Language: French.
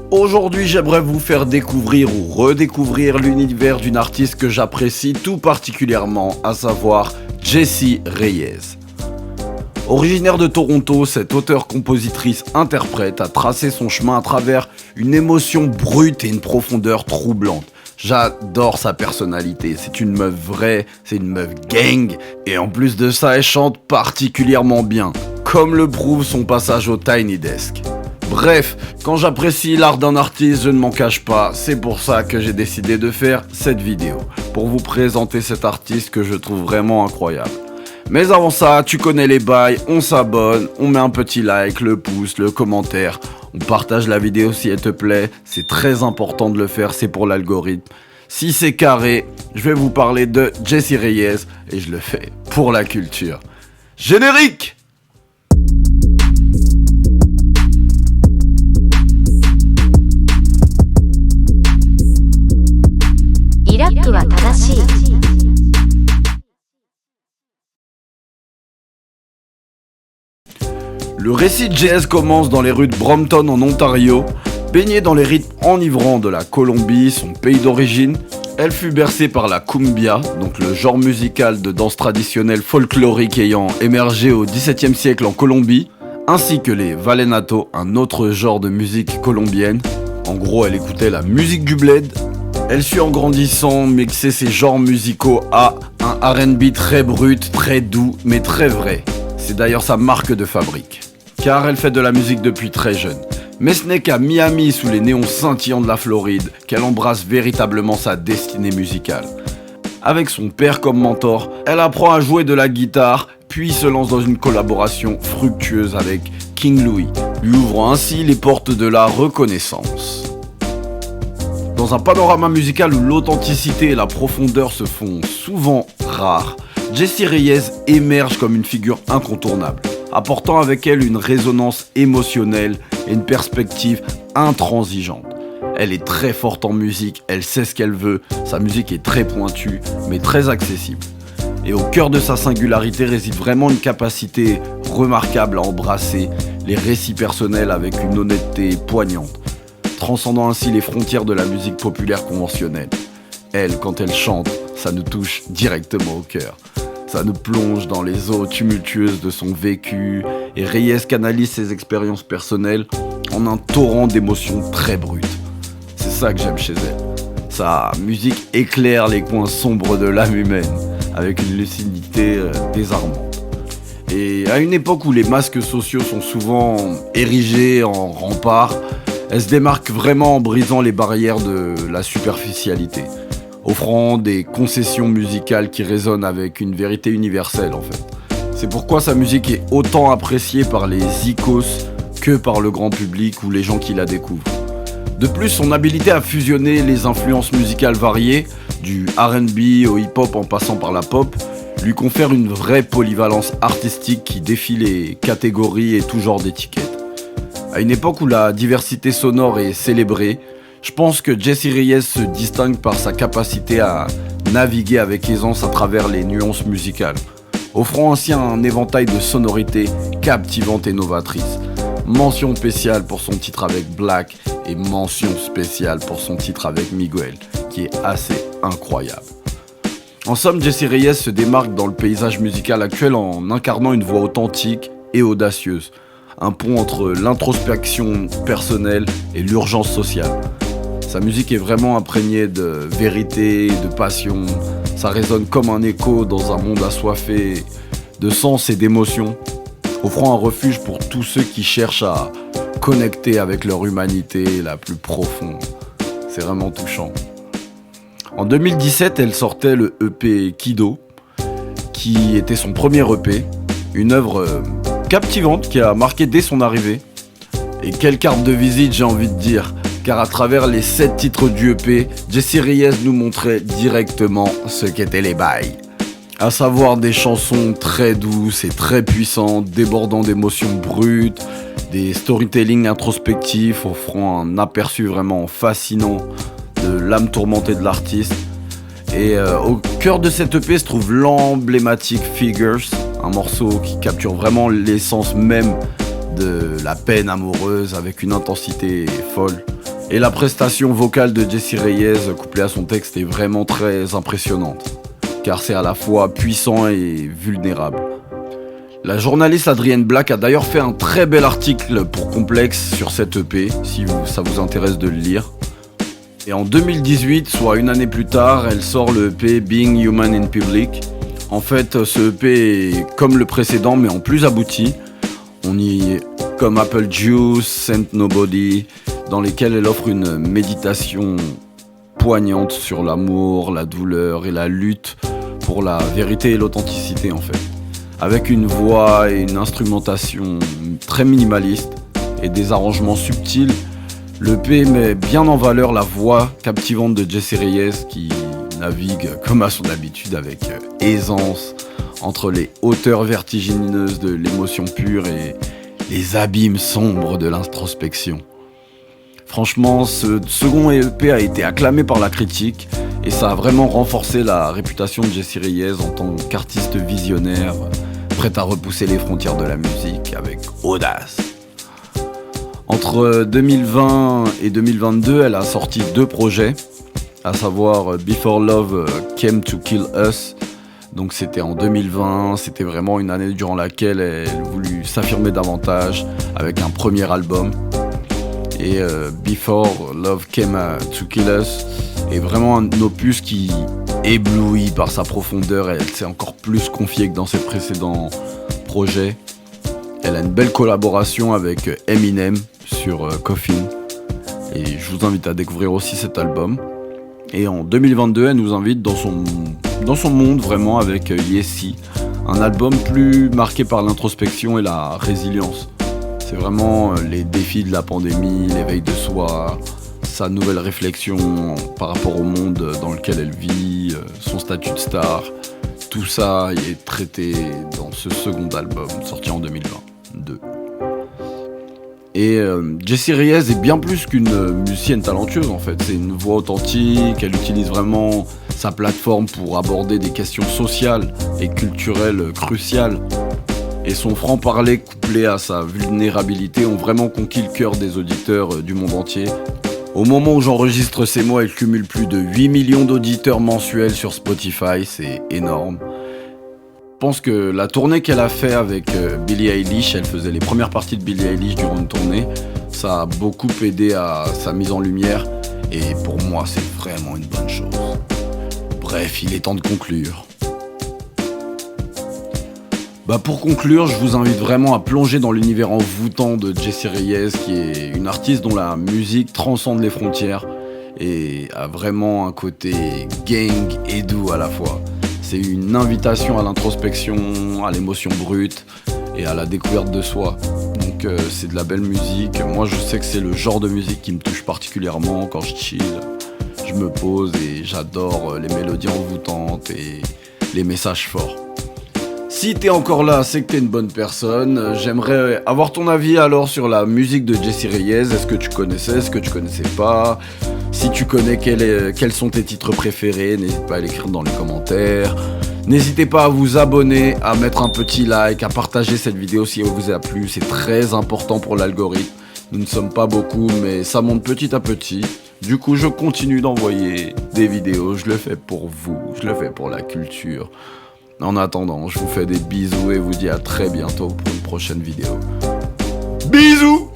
Aujourd'hui, j'aimerais vous faire découvrir ou redécouvrir l'univers d'une artiste que j'apprécie tout particulièrement, à savoir Jessie Reyez. Originaire de Toronto, cette auteure-compositrice-interprète a tracé son chemin à travers une émotion brute et une profondeur troublante. J'adore sa personnalité, c'est une meuf vraie, c'est une meuf gang, et en plus de ça, elle chante particulièrement bien, comme le prouve son passage au Tiny Desk. Bref, quand j'apprécie l'art d'un artiste, je ne m'en cache pas, c'est pour ça que j'ai décidé de faire cette vidéo, pour vous présenter cet artiste que je trouve vraiment incroyable. Mais avant ça, tu connais les bails, on s'abonne, on met un petit like, le pouce, le commentaire, on partage la vidéo si elle te plaît, c'est très important de le faire, c'est pour l'algorithme. Si c'est carré, je vais vous parler de Jessie Reyez et je le fais pour la culture. Générique! Le récit de JS commence dans les rues de Brompton en Ontario. Baignée dans les rythmes enivrants de la Colombie, son pays d'origine, elle fut bercée par la cumbia, donc le genre musical de danse traditionnelle folklorique ayant émergé au XVIIe siècle en Colombie, ainsi que les vallenatos, un autre genre de musique colombienne. En gros, elle écoutait la musique du bled. Elle sut en grandissant mixer ces genres musicaux à un R&B très brut, très doux, mais très vrai. C'est d'ailleurs sa marque de fabrique. Car elle fait de la musique depuis très jeune. Mais ce n'est qu'à Miami, sous les néons scintillants de la Floride, qu'elle embrasse véritablement sa destinée musicale. Avec son père comme mentor, elle apprend à jouer de la guitare, puis se lance dans une collaboration fructueuse avec King Louis, lui ouvrant ainsi les portes de la reconnaissance. Dans un panorama musical où l'authenticité et la profondeur se font souvent rares, Jessie Reyez émerge comme une figure incontournable, apportant avec elle une résonance émotionnelle et une perspective intransigeante. Elle est très forte en musique, elle sait ce qu'elle veut, sa musique est très pointue, mais très accessible. Et au cœur de sa singularité réside vraiment une capacité remarquable à embrasser les récits personnels avec une honnêteté poignante, transcendant ainsi les frontières de la musique populaire conventionnelle. Elle, quand elle chante, ça nous touche directement au cœur. Ça nous plonge dans les eaux tumultueuses de son vécu et Reyez canalise ses expériences personnelles en un torrent d'émotions très brutes. C'est ça que j'aime chez elle. Sa musique éclaire les coins sombres de l'âme humaine avec une lucidité désarmante. Et à une époque où les masques sociaux sont souvent érigés en remparts, elle se démarque vraiment en brisant les barrières de la superficialité, offrant des concessions musicales qui résonnent avec une vérité universelle en fait. C'est pourquoi sa musique est autant appréciée par les icos que par le grand public ou les gens qui la découvrent. De plus, son habileté à fusionner les influences musicales variées, du R&B au hip-hop en passant par la pop, lui confère une vraie polyvalence artistique qui défie les catégories et tout genre d'étiquettes. À une époque où la diversité sonore est célébrée, je pense que Jessie Reyez se distingue par sa capacité à naviguer avec aisance à travers les nuances musicales, offrant ainsi un éventail de sonorités captivantes et novatrices. Mention spéciale pour son titre avec Black et mention spéciale pour son titre avec Miguel, qui est assez incroyable. En somme, Jessie Reyez se démarque dans le paysage musical actuel en incarnant une voix authentique et audacieuse, un pont entre l'introspection personnelle et l'urgence sociale. Sa musique est vraiment imprégnée de vérité, de passion. Ça résonne comme un écho dans un monde assoiffé de sens et d'émotions, offrant un refuge pour tous ceux qui cherchent à connecter avec leur humanité la plus profonde. C'est vraiment touchant. En 2017, elle sortait le EP Kido, qui était son premier EP, une œuvre captivante qui a marqué dès son arrivée. Et quelle carte de visite, j'ai envie de dire, car à travers les 7 titres du EP, Jessie Reyez nous montrait directement ce qu'étaient les bails. À savoir des chansons très douces et très puissantes, débordant d'émotions brutes, des storytelling introspectifs offrant un aperçu vraiment fascinant de l'âme tourmentée de l'artiste. Et au cœur de cette EP se trouve l'emblématique Figures, un morceau qui capture vraiment l'essence même de la peine amoureuse avec une intensité folle. Et la prestation vocale de Jessie Reyez couplée à son texte est vraiment très impressionnante, car c'est à la fois puissant et vulnérable. La journaliste Adrienne Black a d'ailleurs fait un très bel article pour Complexe sur cette EP, si ça vous intéresse de le lire. Et en 2018, soit une année plus tard, elle sort le EP Being Human in Public. En fait, ce EP est comme le précédent, mais en plus abouti. On y est comme Apple Juice, Saint Nobody, dans lesquels elle offre une méditation poignante sur l'amour, la douleur et la lutte pour la vérité et l'authenticité en fait. Avec une voix et une instrumentation très minimaliste et des arrangements subtils, l'EP met bien en valeur la voix captivante de Jessie Reyez qui navigue comme à son habitude avec aisance entre les hauteurs vertigineuses de l'émotion pure et les abîmes sombres de l'introspection. Franchement, ce second EP a été acclamé par la critique et ça a vraiment renforcé la réputation de Jessie Reyez en tant qu'artiste visionnaire, prête à repousser les frontières de la musique avec audace. Entre 2020 et 2022, elle a sorti 2 projets, à savoir Before Love Came to Kill Us. Donc c'était en 2020, c'était vraiment une année durant laquelle elle voulut s'affirmer davantage avec un premier album. Et Before Love Came to Kill Us est vraiment un opus qui éblouit par sa profondeur. Elle s'est encore plus confiée que dans ses précédents projets. Elle a une belle collaboration avec Eminem sur Coffin. Et je vous invite à découvrir aussi cet album. Et en 2022, elle nous invite dans son monde vraiment avec Yessi, un album plus marqué par l'introspection et la résilience. C'est vraiment les défis de la pandémie, l'éveil de soi, sa nouvelle réflexion par rapport au monde dans lequel elle vit, son statut de star. Tout ça est traité dans ce second album sorti en 2022. Et Jessie Reyez est bien plus qu'une musicienne talentueuse en fait. C'est une voix authentique, elle utilise vraiment sa plateforme pour aborder des questions sociales et culturelles cruciales. Et son franc-parler couplé à sa vulnérabilité ont vraiment conquis le cœur des auditeurs du monde entier. Au moment où j'enregistre ces mots, elle cumule plus de 8 millions d'auditeurs mensuels sur Spotify, c'est énorme. Je pense que la tournée qu'elle a fait avec Billie Eilish, elle faisait les premières parties de Billie Eilish durant une tournée, ça a beaucoup aidé à sa mise en lumière et pour moi c'est vraiment une bonne chose. Bref, il est temps de conclure. Pour conclure, je vous invite vraiment à plonger dans l'univers envoûtant de Jessie Reyez, qui est une artiste dont la musique transcende les frontières et a vraiment un côté gang et doux à la fois. C'est une invitation à l'introspection, à l'émotion brute et à la découverte de soi. Donc c'est de la belle musique. Moi je sais que c'est le genre de musique qui me touche particulièrement quand je chill. Je me pose et j'adore les mélodies envoûtantes et les messages forts. Si t'es encore là, c'est que t'es une bonne personne. J'aimerais avoir ton avis alors sur la musique de Jessie Reyez. Est-ce que tu connaissais, est-ce que tu connaissais pas? Si tu connais, quels sont tes titres préférés? N'hésite pas à l'écrire dans les commentaires. N'hésitez pas à vous abonner, à mettre un petit like, à partager cette vidéo si elle vous a plu. C'est très important pour l'algorithme. Nous ne sommes pas beaucoup, mais ça monte petit à petit. Du coup, je continue d'envoyer des vidéos. Je le fais pour vous, je le fais pour la culture. En attendant, je vous fais des bisous et vous dis à très bientôt pour une prochaine vidéo. Bisous!